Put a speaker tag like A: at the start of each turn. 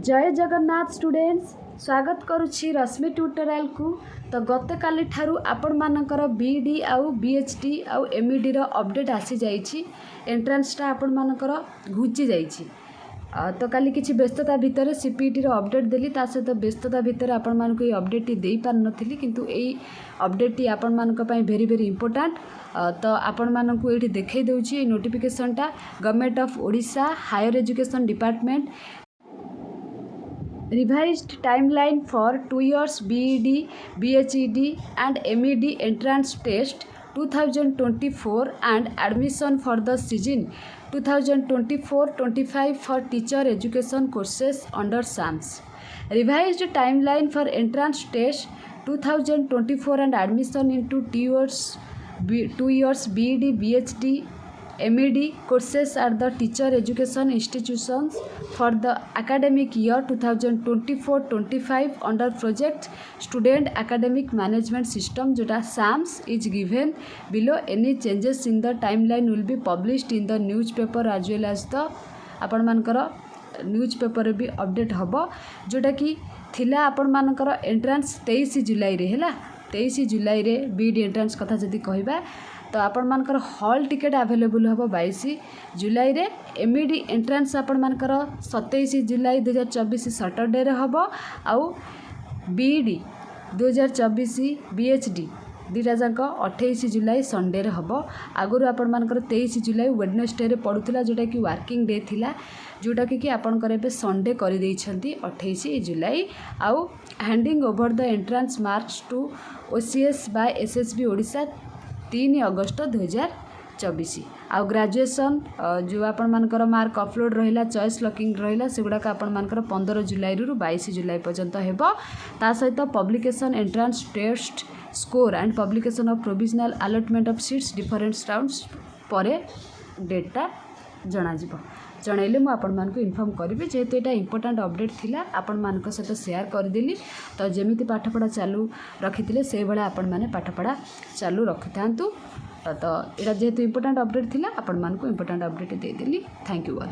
A: जय जगन्नाथ स्टूडेंट्स स्वागत करुछि रश्मि ट्यूटोरियल को। तो गत काली ठारू आपण मानकर बीडी आउ बीएचडी आउ एमईडी रो अपडेट आसी जाइछि। एंट्रेंसटा आपण मानकर घुंची जाइछि। तो काली किछि व्यस्तता भितर सीपीटी रो अपडेट देली, ता सहित व्यस्तता भितर आपण मानक ए अपडेट देई पार नथिली, किंतु एई अपडेट टी आपण मानक पई वेरी वेरी इंपोर्टेंट। तो आपण मानक एठी देखै दउछि नोटिफिकेशनटा government of Odisha higher education department revised timeline for 2 years BED, BHED and MED entrance test 2024 and admission for the season 2024-25 for teacher education courses under SAMS. Revised timeline for entrance test 2024 and admission into 2 years BED, BHD, MED courses at the teacher education institutions for the academic year 2024-25 under project student academic management system jota SAMS is given below. Any changes in the timeline will be published in the newspaper as well as the आपण मानकर newspaper भी update हबो, जोटा कि थिला आपण मानकर entrance 23 जुलाई रे हैला। 23 जुलाई रे बीडी एंट्रेंस कथा जदि कहबा तो आपण मानकर हॉल टिकेट अवेलेबल हम 22 जुलाई रे। एमईडी एंट्रेंस आपण मानकर 27 जुलाई 2024 सैटरडे रे हम, आउ बीडी 2024 बीएचडी दुटा जाक 28 जुलाई संडे रे हम। आगुरी आपण मानकर 23 जुलाई वेडनेसडे रे पड़ुला, जोटा कि वर्किंग डे थिला, जोटा कि आपणकर ए संडे कर 28 जुलाई। आउ handing over the entrance marks to OCS by SSB Odisha 3 अगस्त 2024। आउ ग्रेजुएशन जो आपण मानकर मार्क अपलोड रहिला चॉइस लॉकिंग रहिला सेगुडा का आपण मानकर 15 जुलाई रु 22 जुलाई पर्यंत हेबो। ता सहित publication entrance test score and publication of provisional allotment of seats different rounds परे डेटा जना जिवो। जनइले मु आपण मानक इन्फॉर्म करी, जेहेतु यहाँ इंपोर्टेंट अपडेट थिला आपण मानक सहित शेयर करदेली। तो जमीती पाठपढ़ा चालू रखी से भाया आपण मैंने पाठपढ़ा चालू रखि था। तो यहाँ जेहेतु इंपोर्टेंट अपडेट थिला आपण मानक इंपोर्टेंट अपडेट देदेली। Thank you all.